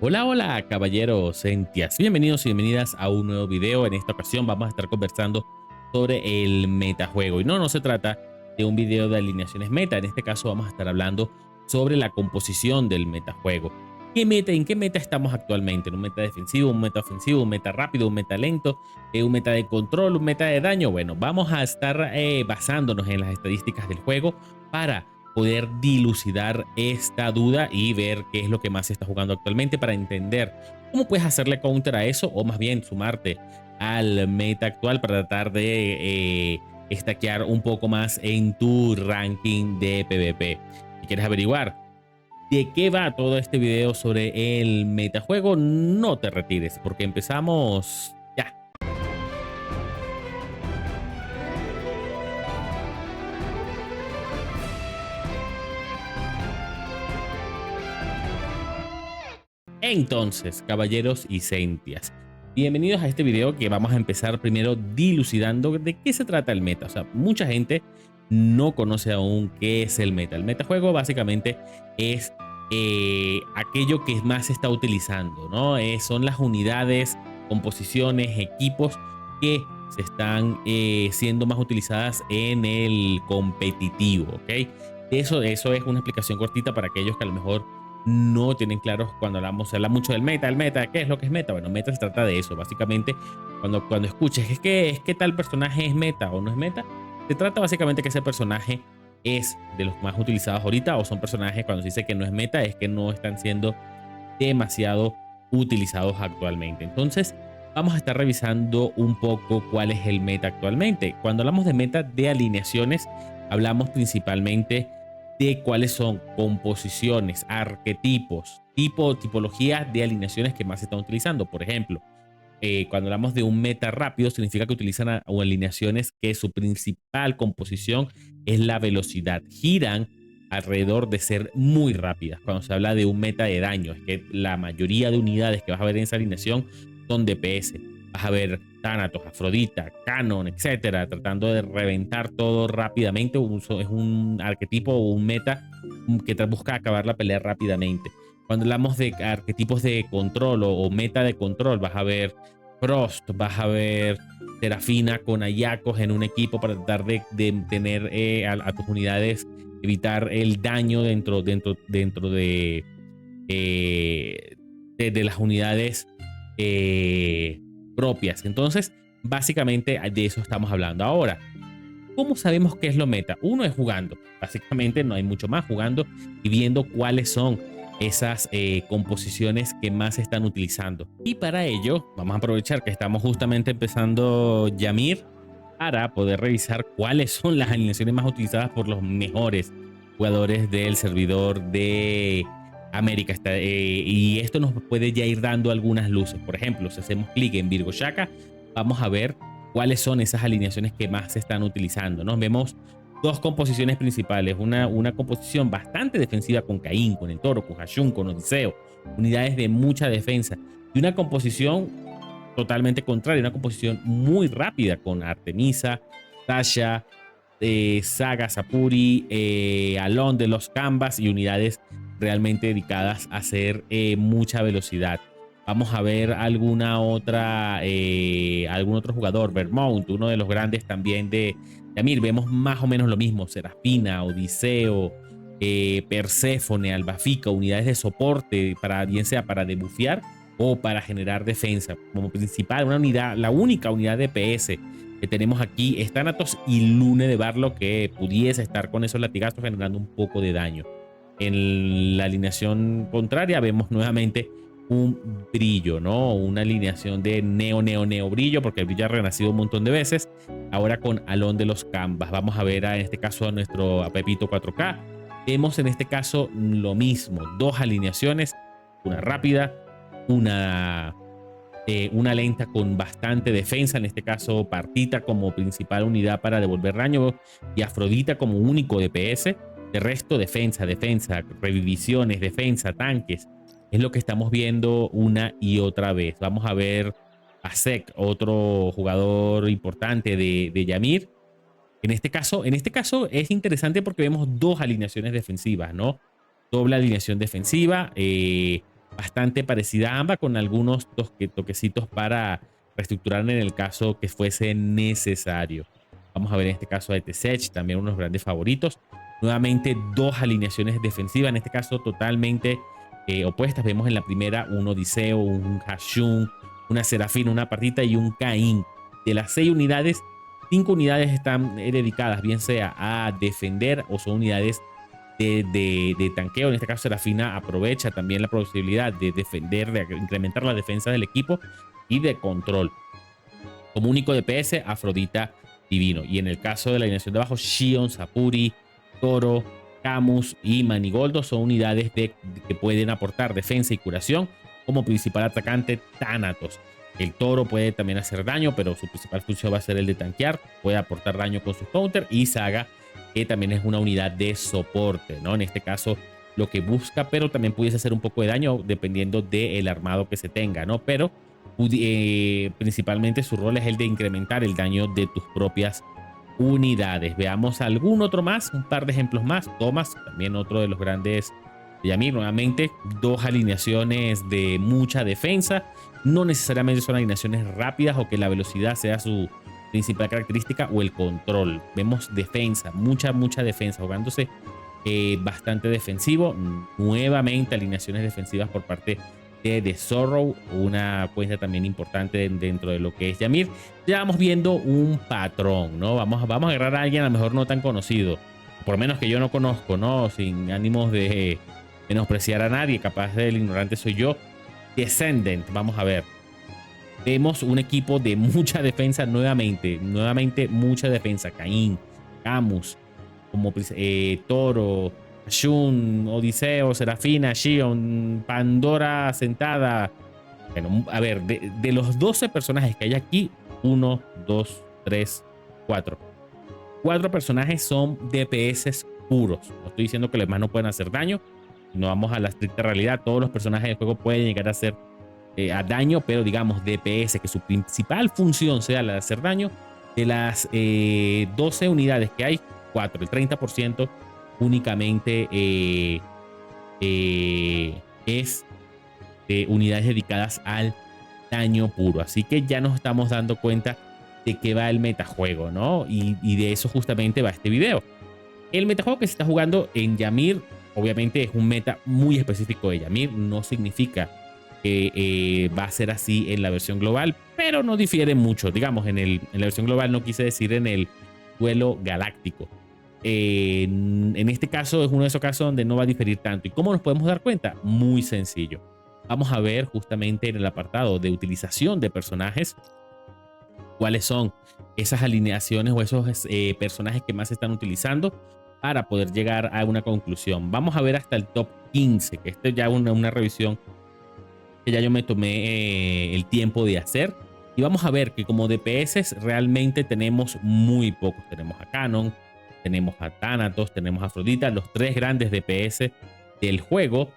Hola, hola, caballeros Sentias. Bienvenidos y bienvenidas a un nuevo video. En esta ocasión vamos a estar conversando sobre el metajuego. Y no se trata de un video de alineaciones meta. En este caso vamos a estar hablando sobre la composición del metajuego. ¿En qué meta estamos actualmente? ¿En un meta defensivo, un meta ofensivo, un meta rápido, un meta lento, un meta de control, un meta de daño? Bueno, vamos a estar basándonos en las estadísticas del juego para poder dilucidar esta duda y ver qué es lo que más se está jugando actualmente para entender cómo puedes hacerle counter a eso o más bien sumarte al meta actual para tratar de stackear un poco más en tu ranking de PvP. Si quieres averiguar de qué va todo este video sobre el metajuego, no te retires porque empezamos ya. Entonces, caballeros y sentias, bienvenidos a este video que vamos a empezar primero dilucidando de qué se trata el meta. O sea, mucha gente no conoce aún qué es el meta. El metajuego básicamente es aquello que más se está utilizando, ¿no? Son las unidades, composiciones, equipos que se están siendo más utilizadas en el competitivo, ¿ok? Eso es una explicación cortita para aquellos que a lo mejor no tienen claros cuando se habla mucho del meta. El meta, ¿qué es lo que es meta? Bueno, meta se trata de eso. Básicamente, cuando escuches es que tal personaje es meta o no es meta, se trata básicamente que ese personaje es de los más utilizados ahorita, o son personajes cuando se dice que no es meta, es que no están siendo demasiado utilizados actualmente. Entonces, vamos a estar revisando un poco cuál es el meta actualmente. Cuando hablamos de meta de alineaciones, hablamos principalmente de cuáles son composiciones, arquetipos, tipologías de alineaciones que más se están utilizando. Por ejemplo, cuando hablamos de un meta rápido, significa que utilizan alineaciones que su principal composición es la velocidad. Giran alrededor de ser muy rápidas. Cuando se habla de un meta de daño, es que la mayoría de unidades que vas a ver en esa alineación son DPS. Vas a ver Thanatos, Afrodita, Canon, etcétera, tratando de reventar todo rápidamente. Es un arquetipo o un meta que busca acabar la pelea rápidamente. Cuando hablamos de arquetipos de control o meta de control, vas a ver Frost, vas a ver Serafina con Ayakos en un equipo para tratar de tener a tus unidades, evitar el daño dentro de las unidades propias. Entonces, básicamente de eso estamos hablando ahora. ¿Cómo sabemos qué es lo meta? Uno es jugando. Básicamente no hay mucho más, jugando y viendo cuáles son esas composiciones que más se están utilizando. Y para ello vamos a aprovechar que estamos justamente empezando Ymir para poder revisar cuáles son las alineaciones más utilizadas por los mejores jugadores del servidor de América. Y esto nos puede ya ir dando algunas luces. Por ejemplo, si hacemos clic en Virgo Shaka, vamos a ver cuáles son esas alineaciones que más se están utilizando, ¿no? Vemos dos composiciones principales, una composición bastante defensiva con Caín, con el Toro, con Hashun, con Odiseo, unidades de mucha defensa, y una composición totalmente contraria, una composición muy rápida con Artemisa, Tasha, Saga, Sapuri, Alon de los Canvas y unidades realmente dedicadas a hacer mucha velocidad. Vamos a ver algún otro jugador, Vermount, uno de los grandes también de Ymir. Vemos más o menos lo mismo, Serafina, Odiseo, Perséfone, Albafica, unidades de soporte, para, bien sea para debufear o para generar defensa. Como principal, una unidad, la única unidad de PS que tenemos aquí es Thanatos y Lune de Barlow, que pudiese estar con esos latigazos generando un poco de daño. En la alineación contraria vemos nuevamente un brillo, ¿no? Una alineación de neo brillo, porque el brillo ha renacido un montón de veces. Ahora con Alon de los Canvas. Vamos a ver en este caso a nuestro Pepito 4K. Vemos en este caso lo mismo, dos alineaciones, una rápida, una lenta con bastante defensa, en este caso Partita como principal unidad para devolver daño y Afrodita como único DPS. De resto, defensa, reviviciones, defensa, tanques. Es lo que estamos viendo una y otra vez. Vamos a ver a Zek, otro jugador importante de Ymir. En este caso es interesante porque vemos dos alineaciones defensivas, ¿no? Doble alineación defensiva. bastante parecida a ambas, con algunos toquecitos para reestructurar en el caso que fuese necesario. Vamos a ver en este caso a Etesech, también unos grandes favoritos. Nuevamente dos alineaciones defensivas, en este caso totalmente opuestas. Vemos en la primera un Odiseo, un Hashun, una Serafina, una Partita y un Caín. De las 6 unidades, 5 unidades están dedicadas bien sea a defender o son unidades de tanqueo. En este caso Serafina aprovecha también la posibilidad de defender, de incrementar la defensa del equipo y de control. Como único DPS, Afrodita Divino. Y en el caso de la alineación de abajo, Shion, Sapuri, Toro, Camus y Manigoldo son unidades que pueden aportar defensa y curación. Como principal atacante, Thanatos. El Toro puede también hacer daño, pero su principal función va a ser el de tanquear. Puede aportar daño con su counter. Y Saga, que también es una unidad de soporte, ¿no? En este caso, lo que busca, pero también pudiese hacer un poco de daño dependiendo del armado que se tenga, ¿no? Pero principalmente su rol es el de incrementar el daño de tus propias unidades. Veamos algún otro más, un par de ejemplos más. Thomas, también otro de los grandes de Yamir. Nuevamente, dos alineaciones de mucha defensa. No necesariamente son alineaciones rápidas o que la velocidad sea su principal característica o el control. Vemos defensa, mucha defensa, jugándose bastante defensivo. Nuevamente alineaciones defensivas por parte de Sorrow, una cuenta también importante dentro de lo que es Yamir. Ya vamos viendo un patrón, ¿no? Vamos a agarrar a alguien a lo mejor no tan conocido, por lo menos que yo no conozco, ¿no? Sin ánimos de menospreciar a nadie, capaz del ignorante soy yo. Descendant, vamos a ver. Vemos un equipo de mucha defensa nuevamente mucha defensa. Caín, Camus, como Toro, Shun, Odiseo, Serafina, Shion, Pandora sentada. Bueno, a ver, de los 12 personajes que hay aquí, 1, 2, 3, 4. 4 personajes son DPS puros. No estoy diciendo que los demás no pueden hacer daño. No vamos a la estricta realidad. Todos los personajes del juego pueden llegar a hacer a daño, pero digamos DPS, que su principal función sea la de hacer daño. De las 12 unidades que hay, 4, el 30% únicamente es de unidades dedicadas al daño puro. Así que ya nos estamos dando cuenta de qué va el metajuego, ¿no? Y de eso justamente va este video. El metajuego que se está jugando en Yamir, obviamente es un meta muy específico de Yamir. No significa que va a ser así en la versión global, pero no difiere mucho. Digamos, en la versión global no quise decir en el duelo galáctico. En este caso es uno de esos casos donde no va a diferir tanto. ¿Y cómo nos podemos dar cuenta? Muy sencillo. Vamos a ver justamente en el apartado de utilización de personajes cuáles son esas alineaciones o esos personajes que más se están utilizando para poder llegar a una conclusión. Vamos a ver hasta el top 15, que esto ya es una revisión que ya yo me tomé el tiempo de hacer. Y vamos a ver que como DPS realmente tenemos muy pocos. Tenemos a Canon, tenemos a Thanatos, tenemos a Afrodita, los 3 grandes DPS del juego.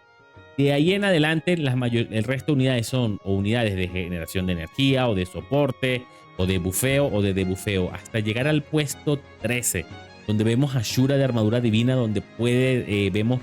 De ahí en adelante, el resto de unidades son o unidades de generación de energía, o de soporte, o de bufeo, o de debufeo, hasta llegar al puesto 13, donde vemos a Shura de armadura divina, donde vemos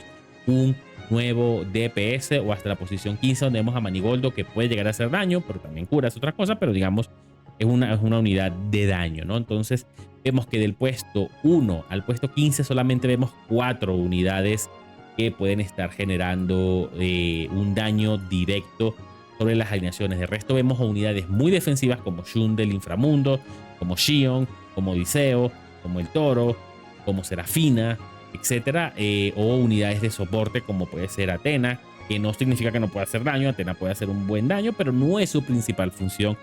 un nuevo DPS, o hasta la posición 15, donde vemos a Manigoldo, que puede llegar a hacer daño, pero también cura, es otra cosa, pero digamos, es una unidad de daño, ¿no? Entonces, vemos que del puesto 1 al puesto 15 solamente vemos 4 unidades que pueden estar generando un daño directo sobre las alineaciones. De resto vemos a unidades muy defensivas como Shun del inframundo, como Shion, como Odiseo, como el Toro, como Serafina, etcétera, o unidades de soporte como puede ser Athena, que no significa que no pueda hacer daño. Athena puede hacer un buen daño, pero no es su principal función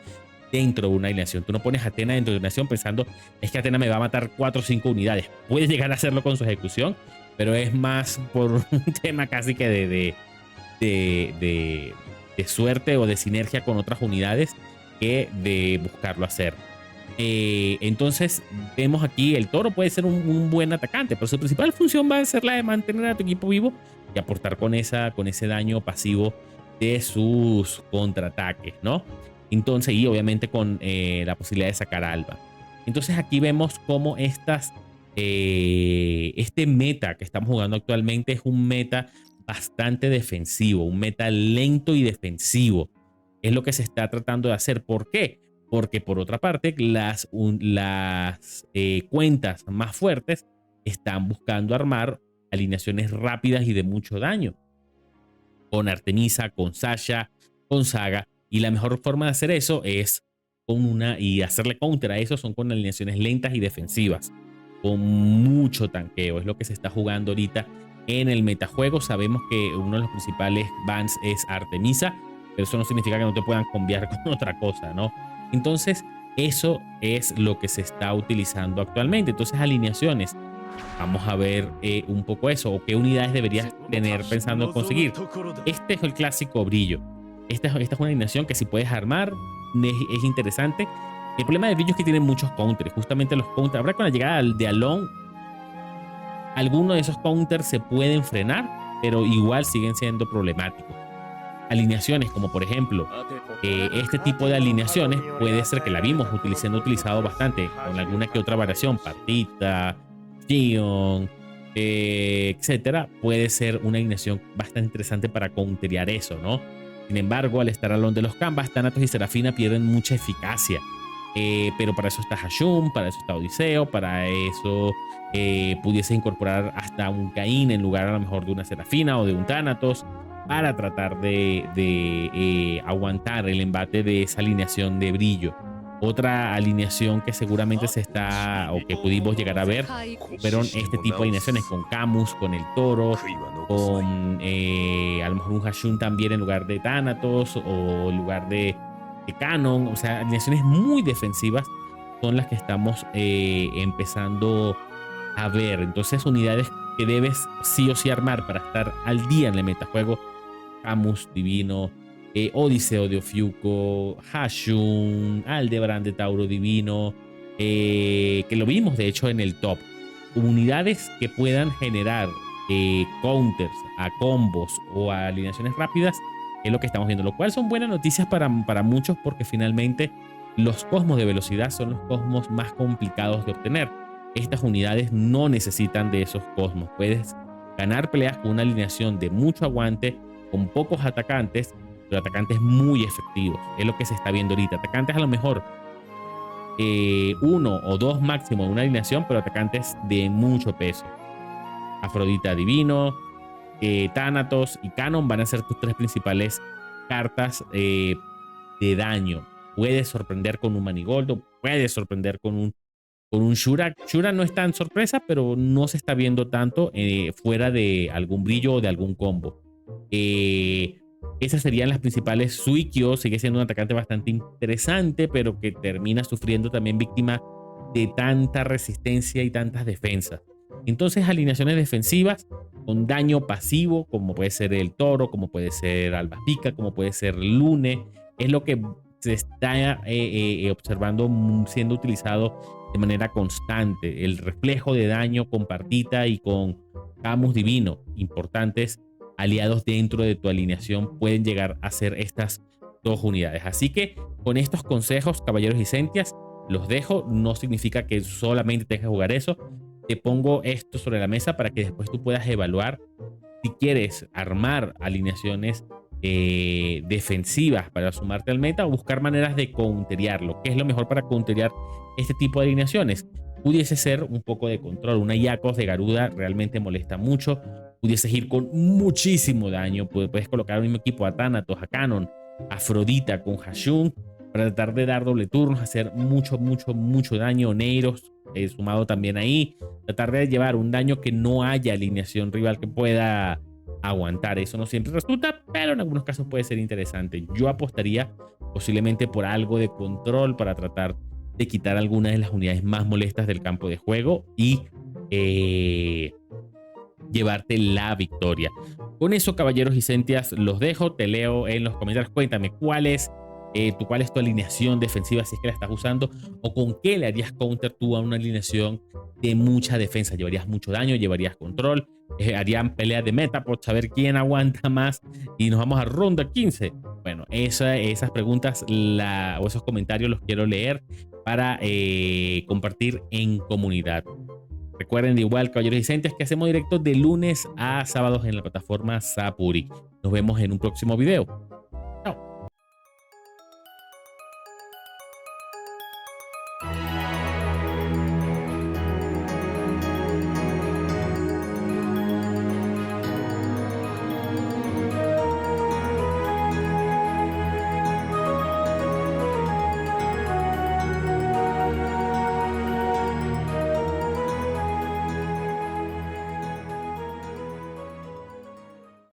dentro de una alineación. Tú no pones a Athena dentro de una alineación pensando, es que Athena me va a matar 4 o 5 unidades. Puede llegar a hacerlo con su ejecución, pero es más por un tema casi que de suerte o de sinergia con otras unidades que de buscarlo hacer. Entonces vemos aquí el Toro puede ser un buen atacante, pero su principal función va a ser la de mantener a tu equipo vivo y aportar con ese daño pasivo de sus contraataques, ¿no? Entonces, y obviamente con la posibilidad de sacar a Alba. Entonces aquí vemos cómo este meta que estamos jugando actualmente es un meta bastante defensivo, un meta lento y defensivo. Es lo que se está tratando de hacer. ¿Por qué? Porque por otra parte, las cuentas más fuertes están buscando armar alineaciones rápidas y de mucho daño. Con Artemisa, con Sasha, con Saga. Y la mejor forma de hacer eso es y hacerle counter a eso son con alineaciones lentas y defensivas. Con mucho tanqueo. Es lo que se está jugando ahorita en el metajuego. Sabemos que uno de los principales bans es Artemisa, pero eso no significa que no te puedan cambiar con otra cosa, ¿no? Entonces, eso es lo que se está utilizando actualmente. Entonces, alineaciones. Vamos a ver un poco eso, o qué unidades deberías tener pensando conseguir. Este es el clásico brillo. Esta es una alineación que si puedes armar es interesante. El problema de brillo es que tiene muchos counters. Justamente los counters. Ahora con la llegada de Alone, algunos de esos counters se pueden frenar, pero igual siguen siendo problemáticos. Alineaciones como por ejemplo este tipo de alineaciones puede ser que la vimos utilizado bastante con alguna que otra variación, Partita, Gion, etcétera. Puede ser una alineación bastante interesante para counterear eso, ¿no? Sin embargo, al estar al lado de los Canvas, Thanatos y Serafina pierden mucha eficacia. Pero para eso está Hashum, para eso está Odiseo, para eso pudiese incorporar hasta un Caín en lugar a lo mejor de una Serafina o de un Thanatos, para tratar de aguantar el embate de esa alineación de brillo. Otra alineación que seguramente se está o que pudimos llegar a ver fueron este tipo de alineaciones con Camus, con el Toro, con a lo mejor un Hashun también en lugar de Thanatos o en lugar de Canon. O sea, alineaciones muy defensivas son las que estamos empezando a ver. Entonces, unidades que debes sí o sí armar para estar al día en el metajuego: Camus Divino, Odiseo de Ofiuco, Hashun, Aldebarán de Tauro Divino, que lo vimos de hecho en el top. Unidades que puedan generar counters a combos o a alineaciones rápidas es lo que estamos viendo, lo cual son buenas noticias para muchos, porque finalmente los cosmos de velocidad son los cosmos más complicados de obtener. Estas unidades no necesitan de esos cosmos. Puedes ganar peleas con una alineación de mucho aguante, con pocos atacantes, pero atacantes muy efectivos. Es lo que se está viendo ahorita. Atacantes a lo mejor uno o dos máximo en una alineación, pero atacantes de mucho peso. Afrodita Divino, Thanatos y Canon van a ser tus tres principales cartas de daño. Puedes sorprender con un Manigoldo, puedes sorprender con un Shura. Shura no es tan sorpresa, pero no se está viendo tanto fuera de algún brillo o de algún combo. Esas serían las principales. Suikyo sigue siendo un atacante bastante interesante, pero que termina sufriendo también víctima de tanta resistencia y tantas defensas. Entonces, alineaciones defensivas con daño pasivo, como puede ser el Toro, como puede ser Albapica, como puede ser Lune, es lo que se está observando siendo utilizado de manera constante. El reflejo de daño con Partita y con Camus Divino, importantes aliados dentro de tu alineación, pueden llegar a ser estas dos unidades. Así que con estos consejos, caballeros y sentias, los dejo. No significa que solamente tengas que jugar eso. Te pongo esto sobre la mesa para que después tú puedas evaluar si quieres armar alineaciones defensivas para sumarte al meta, o buscar maneras de counterearlo. ¿Qué es lo mejor para counterear este tipo de alineaciones? Pudiese ser un poco de control. Una Iacos de Garuda realmente molesta mucho. Pudieses ir con muchísimo daño. Puedes colocar al mismo equipo a Thanatos, a Canon, a Afrodita con Hashun, para tratar de dar doble turnos, hacer mucho daño. Neiros sumado también ahí. Tratar de llevar un daño que no haya alineación rival que pueda aguantar. Eso no siempre resulta, pero en algunos casos puede ser interesante. Yo apostaría posiblemente por algo de control para tratar de quitar algunas de las unidades más molestas del campo de juego y llevarte la victoria. Con eso, caballeros y sentias, los dejo. Te leo en los comentarios. Cuéntame cuál es tu alineación defensiva, si es que la estás usando, o con qué le harías counter tú a una alineación de mucha defensa. ¿Llevarías mucho daño? ¿Llevarías control? ¿Harían pelea de meta por saber quién aguanta más? Y nos vamos a ronda 15. Bueno, esas preguntas o esos comentarios los quiero leer para compartir en comunidad. Recuerden de igual, caballeros y centes, que hacemos directos de lunes a sábados en la plataforma Sapuri. Nos vemos en un próximo video.